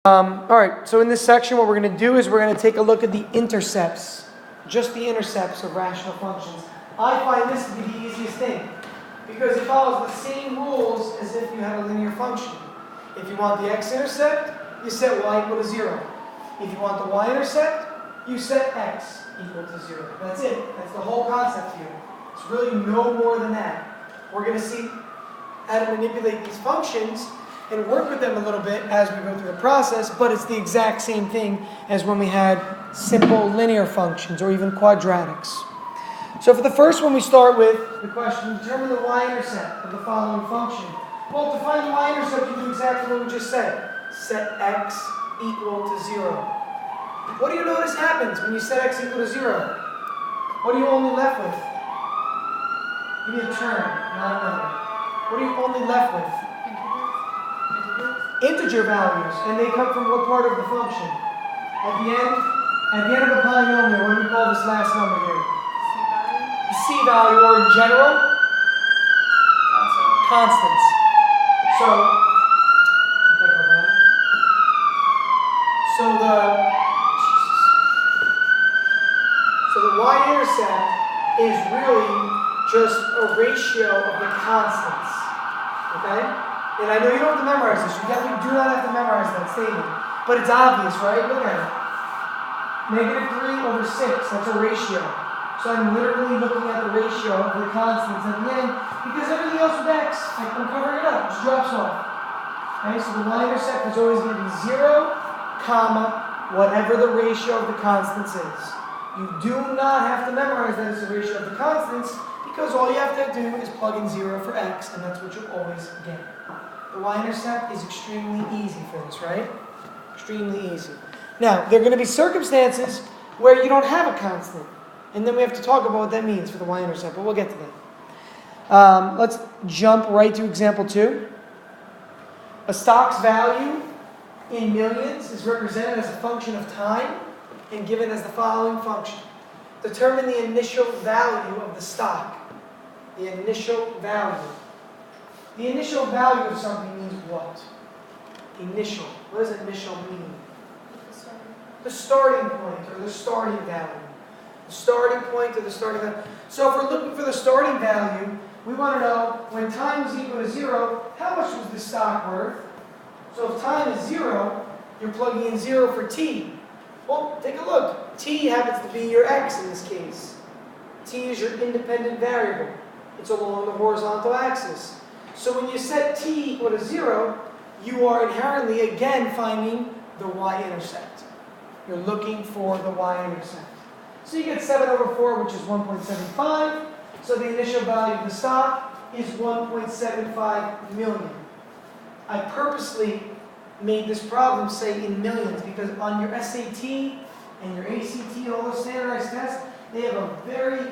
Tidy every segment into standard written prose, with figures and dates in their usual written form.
All right, so in this section, what we're going to do is we're going to take a look at the intercepts, just the intercepts of rational functions. I find this to be the easiest thing because it follows the same rules as if you had a linear function. If you want the x-intercept, you set y equal to 0. If you want the y-intercept, you set x equal to 0. That's it. That's the whole concept here. It's really no more than that. We're going to see how to manipulate these functions and work with them a little bit as we go through the process, but it's the exact same thing as when we had simple linear functions or even quadratics. So for the first one, we start with the question, determine the y-intercept of the following function. Well, to find the y-intercept, you do exactly what we just said. Set x equal to 0. What do you notice happens when you set x equal to 0? What are you only left with? Give me a term, not another. What are you only left with? Integer values, and they come from what part of the function? At the end of a polynomial, what do we call this last number here? The c-value, or in general? Constants. So the y-intercept is really just a ratio of the constants. Okay? And I know you don't have to memorize this. You definitely do not have to memorize that statement. But it's obvious, right? Look at it. -3 over 6. That's a ratio. So I'm literally looking at the ratio of the constants at the end because everything else with x, I'm covering it up. It just drops off. Okay? So the y-intercept is always going to be 0, comma, whatever the ratio of the constants is. You do not have to memorize that it's the ratio of the constants because all you have to do is plug in 0 for x, and that's what you'll always get. The y-intercept is extremely easy for this, right? Extremely easy. Now, there are going to be circumstances where you don't have a constant. And then we have to talk about what that means for the y-intercept, but we'll get to that. Let's jump right to example 2. A stock's value in millions is represented as a function of time and given as the following function. Determine the initial value of the stock. The initial value. The initial value of something means what? Initial. What does initial mean? The starting point or the starting value. The starting point or the starting value. So if we're looking for the starting value, we want to know when time is equal to 0, how much was the stock worth? So if time is 0, you're plugging in 0 for t. Well, take a look. T happens to be your x in this case. T is your independent variable. It's along the horizontal axis. So when you set t equal to 0, you are inherently again finding the y-intercept. You're looking for the y-intercept. So you get 7 over 4, which is 1.75. So the initial value of the stock is 1.75 million. I purposely made this problem say in millions because on your SAT and your ACT and all those standardized tests, they have a very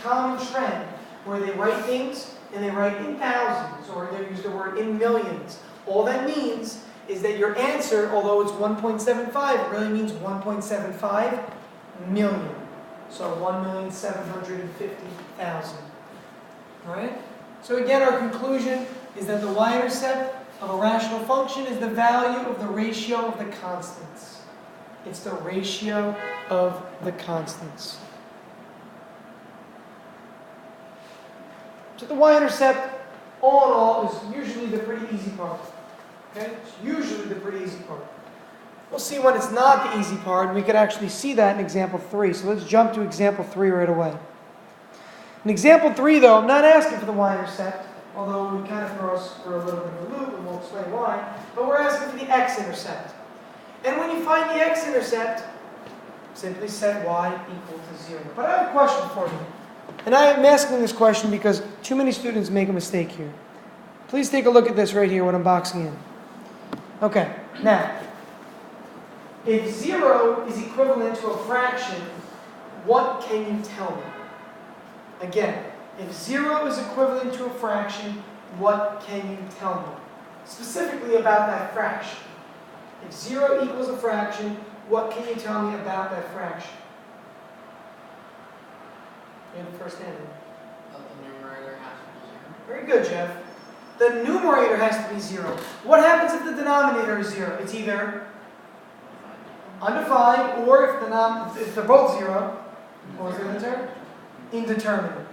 common trend where they write things and they write in thousands or they use the word in millions. All that means is that your answer, although it's 1.75, it really means 1.75 million. So 1,750,000. All right? So again, our conclusion is that the y-intercept of a rational function is the value of the ratio of the constants. It's the ratio of the constants. So the y-intercept, all in all, is usually the pretty easy part. Okay? It's usually the pretty easy part. We'll see when it's not the easy part, and we could actually see that in example 3. So let's jump to example 3 right away. In example 3, though, I'm not asking for the y-intercept, although we kind of throw us for a little bit of a loop, and we'll explain why, but we're asking for the x-intercept. And when you find the x-intercept, simply set y equal to 0. But I have a question for you. And I am asking this question because too many students make a mistake here. Please take a look at this right here, what I'm boxing in. Okay, now, if 0 is equivalent to a fraction, what can you tell me? Again, if 0 is equivalent to a fraction, what can you tell me? Specifically about that fraction. If 0 equals a fraction, what can you tell me about that fraction? You're the first hand. The numerator has to be 0. Very good, Jeff. The numerator has to be 0. What happens if the denominator is 0? It's either Undefined, or if they're both 0, what was the other term? Indeterminate.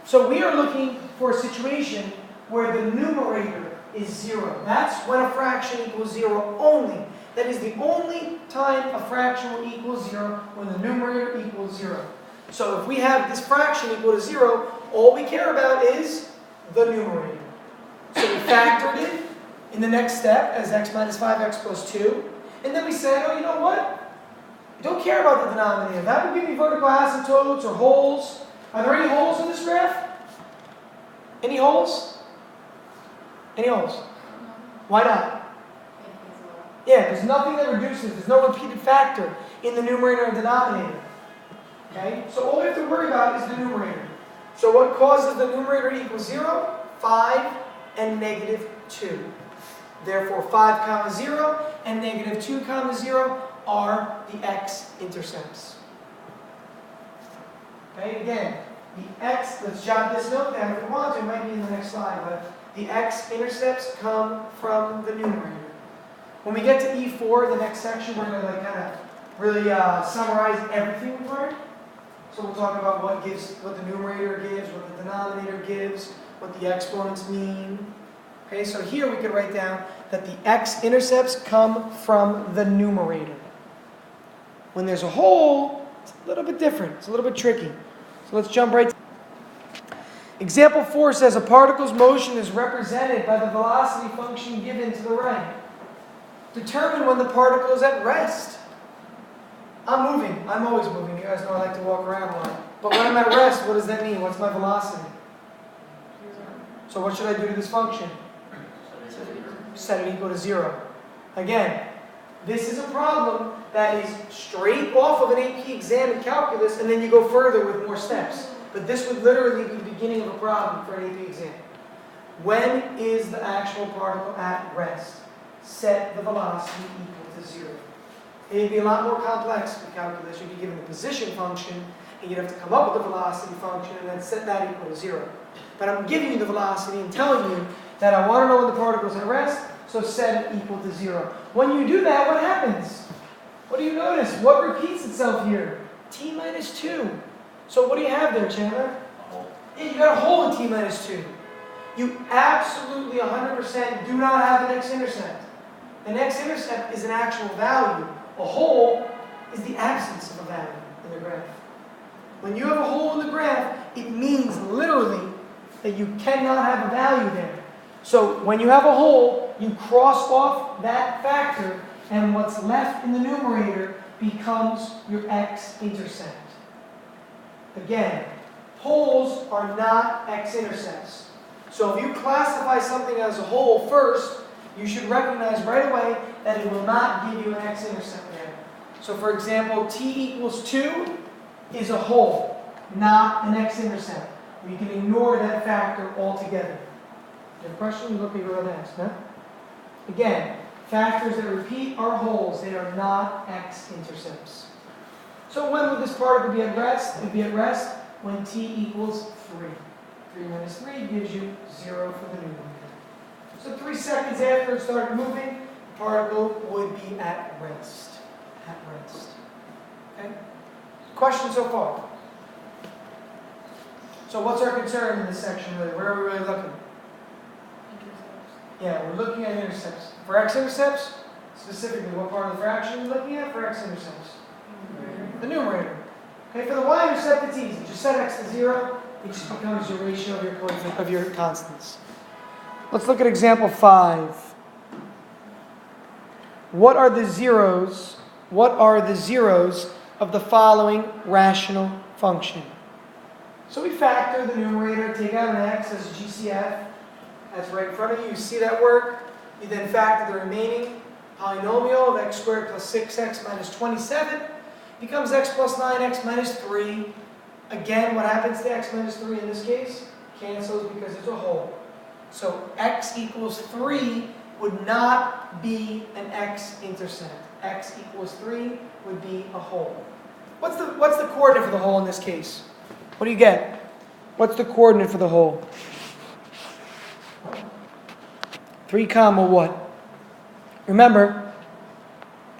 So we are looking for a situation where the numerator is 0. That's when a fraction equals 0 only. That is the only time a fraction will equal 0, when the numerator equals 0. So if we have this fraction equal to 0, all we care about is the numerator. So we factored it in the next step as x minus 5x plus 2. And then we said, oh, you know what? I don't care about the denominator. That would give me vertical asymptotes or holes. Are there any holes in this graph? Any holes? Any holes? Why not? Yeah, there's nothing that reduces. There's no repeated factor in the numerator and denominator. Okay? So all we have to worry about is the numerator. So what causes the numerator to equal 0? 5 and negative 2. Therefore, 5 comma 0 and negative 2 comma 0 are the x-intercepts. Okay, again, the x, let's jot this note down if we want to, it might be in the next slide, but the x-intercepts come from the numerator. When we get to E4, the next section, we're going to kind of really summarize everything we've learned. So we'll talk about what the numerator gives, what the denominator gives, what the exponents mean. Okay, so here we can write down that the x-intercepts come from the numerator. When there's a hole, it's a little bit different. It's a little bit tricky. So let's jump right to Example 4 says a particle's motion is represented by the velocity function given to the right. Determine when the particle is at rest. I'm moving. I'm always moving. You guys know I like to walk around a lot. But when I'm at rest, what does that mean? What's my velocity? So what should I do to this function? Set it equal to 0. Again, this is a problem that is straight off of an AP exam in calculus, and then you go further with more steps. But this would literally be the beginning of a problem for an AP exam. When is the actual particle at rest? Set the velocity equal to 0. It'd be a lot more complex with calculus. You'd be given the position function, and you'd have to come up with the velocity function, and then set that equal to 0. But I'm giving you the velocity and telling you that I want to know when the particle's at rest, so set it equal to 0. When you do that, what happens? What do you notice? What repeats itself here? T minus 2. So what do you have there, Chandler? Yeah, you got a hole in T minus 2. You absolutely 100% do not have an x-intercept. An x-intercept is an actual value. A hole is the absence of a value in the graph. When you have a hole in the graph, it means literally that you cannot have a value there. So when you have a hole, you cross off that factor, and what's left in the numerator becomes your x-intercept. Again, holes are not x-intercepts. So if you classify something as a hole first, you should recognize right away that it will not give you an x-intercept there. So for example, t equals 2 is a hole, not an x-intercept. We can ignore that factor altogether. You have a question? Look at your own next, huh? Again, factors that repeat are holes. They are not x-intercepts. So when would this particle be at rest? It would be at rest when t equals 3. 3 minus 3 gives you 0 for the numerator. So 3 seconds after it started moving, the particle would be at rest. At rest. Okay? Question so far? So what's our concern in this section really? Where are we really looking? Intercepts. Yeah, we're looking at intercepts. For x-intercepts, specifically, what part of the fraction are we looking at for x-intercepts? The numerator. Okay, for the y-intercept, it's easy. Just set x to 0. It just becomes your ratio of your constants. Let's look at example 5. What are the zeros? What are the zeros of the following rational function? So we factor the numerator, take out an x as a GCF. That's right in front of you. You see that work? You then factor the remaining polynomial of x squared plus 6x minus 27. Becomes x plus 9x minus 3. Again, what happens to x minus 3 in this case? Cancels because there's a hole. So x equals 3 would not be an x-intercept. X equals 3 would be a hole. What's the coordinate for the hole in this case? What do you get? What's the coordinate for the hole? 3 comma what? Remember,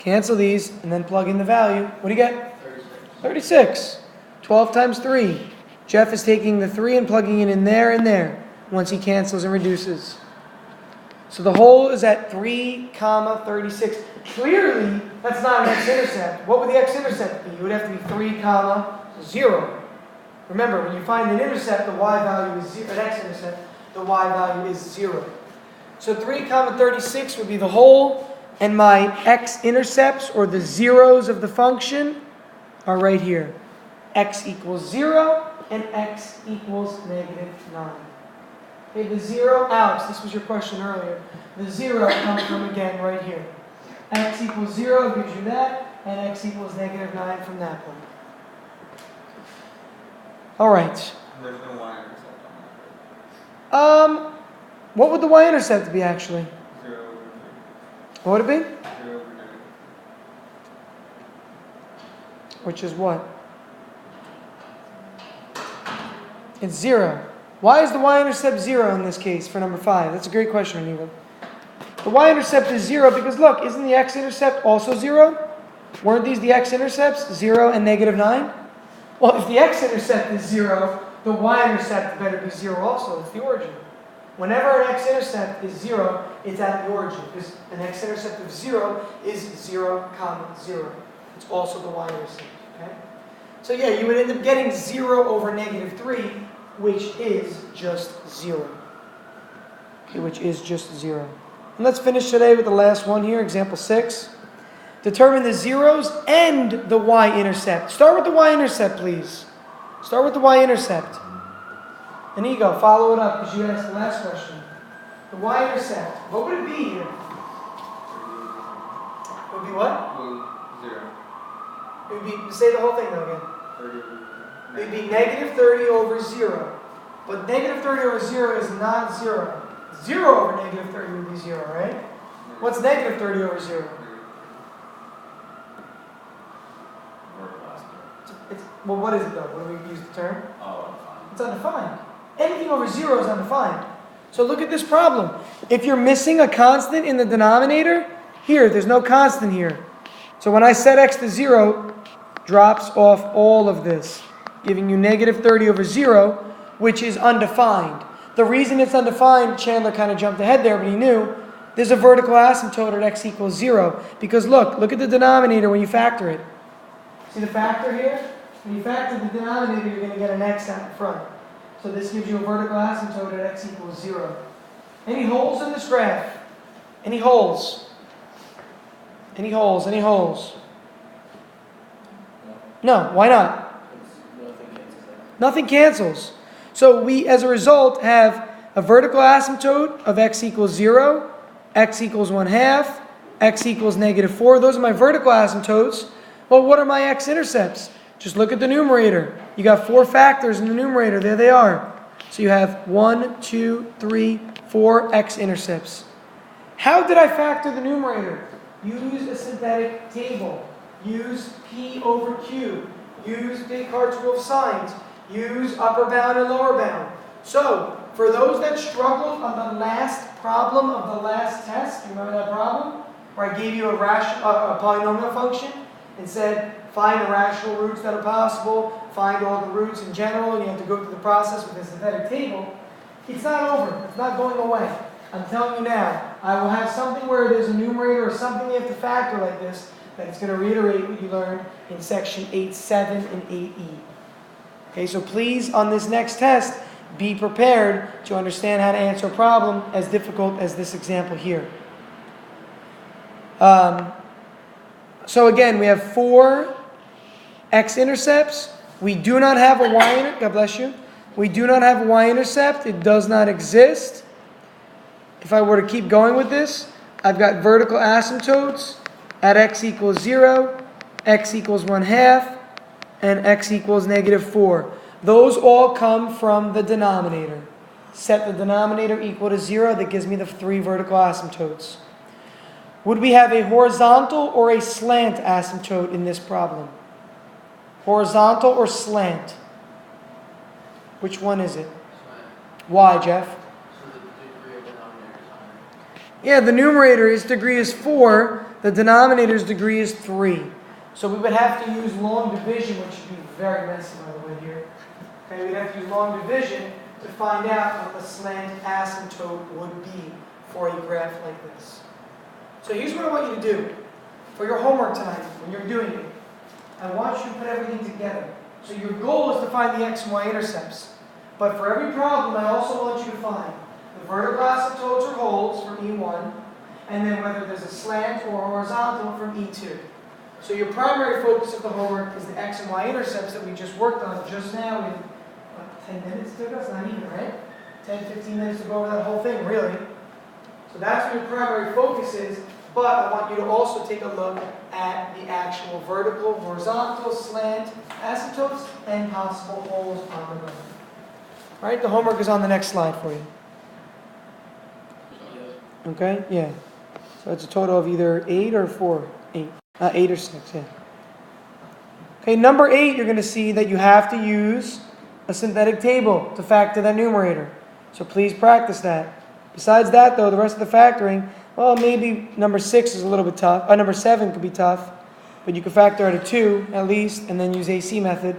Cancel these, and then plug in the value. What do you get? 36. 36. 12 times 3. Jeff is taking the 3 and plugging it in there and there once he cancels and reduces. So the whole is at 3, 36. Clearly, that's not an x-intercept. What would the x-intercept be? It would have to be 3, 0. Remember, when you find an intercept, the y value is 0. An x-intercept, the y value is 0. So 3, 36 would be the whole, and my x-intercepts, or the zeros of the function, are right here. X equals 0, and x equals negative 9. Okay, the 0, Alex, this was your question earlier. The 0 comes from, again, right here. X equals 0 gives you that, and x equals negative 9 from that one. All right. There's no y-intercept on that. What would the y-intercept be, actually? 0 over 3. What would it be? 0 over negative. Which is what? It's 0. Why is the y-intercept 0 in this case for number 5? That's a great question, Aniva. The y-intercept is 0 because, look, isn't the x-intercept also 0? Weren't these the x-intercepts, 0 and negative 9? Well, if the x-intercept is 0, the y-intercept better be 0 also. It's the origin. Whenever an x-intercept is 0, it's at the origin. Because an x-intercept of 0 is 0, 0. It's also the y-intercept. Okay? So yeah, you would end up getting 0 over negative 3, which is just 0. Okay, which is just 0. And let's finish today with the last one here, example 6. Determine the zeros and the y-intercept. Start with the y-intercept, please. Start with the y-intercept. Inigo, follow it up because you asked the last question. The y-intercept, what would it be here? It would be what? 0. It would be, say the whole thing though again. 30 over 0. It would be negative 30 over 0. But negative 30 over 0 is not 0. 0 over negative 30 would be 0, right? What's negative 30 over 0? Well, what is it though? What do we use the term? Oh, undefined. It's undefined. Anything over 0 is undefined. So look at this problem. If you're missing a constant in the denominator, here, there's no constant here. So when I set x to 0, drops off all of this, giving you negative 30 over 0, which is undefined. The reason it's undefined, Chandler kind of jumped ahead there, but he knew, there's a vertical asymptote at x equals 0. Because look at the denominator when you factor it. See the factor here? When you factor the denominator, you're going to get an x out in front. So this gives you a vertical asymptote at x equals 0. Any holes in this graph? Any holes? Any holes? Any holes? No, why not? Nothing cancels. So we, as a result, have a vertical asymptote of x equals 0, x equals 1/2, x equals negative 4. Those are my vertical asymptotes. Well, what are my x-intercepts? Just look at the numerator. You got 4 factors in the numerator. There they are. So you have 1, 2, 3, 4 x-intercepts. How did I factor the numerator? Use a synthetic table. Use P over Q. Use Descartes' rule of signs. Use upper bound and lower bound. So, for those that struggled on the last problem of the last test, you remember that problem? Where I gave you a polynomial function and said, find the rational roots that are possible, find all the roots in general, and you have to go through the process with a synthetic table. It's not over. It's not going away. I'm telling you now, I will have something where there's a numerator or something you have to factor like this, that it's going to reiterate what you learned in section 8.7 and 8e. Okay, so please, on this next test, be prepared to understand how to answer a problem as difficult as this example here. So again, we have 4 x-intercepts. We do not have a y-intercept. God bless you. We do not have a y-intercept. It does not exist. If I were to keep going with this, I've got vertical asymptotes at x equals 0, x equals 1/2, and x equals negative 4. Those all come from the denominator. Set the denominator equal to 0. That gives me the 3 vertical asymptotes. Would we have a horizontal or a slant asymptote in this problem? Horizontal or slant? Which one is it? Slant. Why, Jeff? So the degree of denominator is higher. Yeah, the numerator's degree is 4, the denominator's degree is 3. So we would have to use long division, which would be very messy by the way here. Okay, we'd have to use long division to find out what the slant asymptote would be for a graph like this. So here's what I want you to do. For your homework tonight, when you're doing it, I want you to put everything together. So your goal is to find the x and y intercepts. But for every problem, I also want you to find the vertical asymptotes or holes from E1, and then whether there's a slant or horizontal from E2. So your primary focus of the homework is the x and y intercepts that we just worked on just now in, what, 10 minutes it took us? Not even, right? 10, 15 minutes to go over that whole thing, really. So that's what your primary focus is, but I want you to also take a look at the actual vertical, horizontal, slant, asymptotes, and possible holes on the ground. All right, the homework is on the next slide for you. Okay, yeah. So it's a total of either 8 or 4. 8. 8 or 6, yeah. Okay, number 8, you're going to see that you have to use a synthetic table to factor that numerator. So please practice that. Besides that, though, the rest of the factoring, well, maybe number 6 is a little bit tough. Number 7 could be tough, but you can factor out a 2 at least, and then use AC method.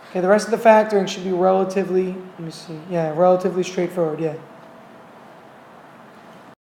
Okay, the rest of the factoring should be relatively, let me see, yeah, relatively straightforward, yeah.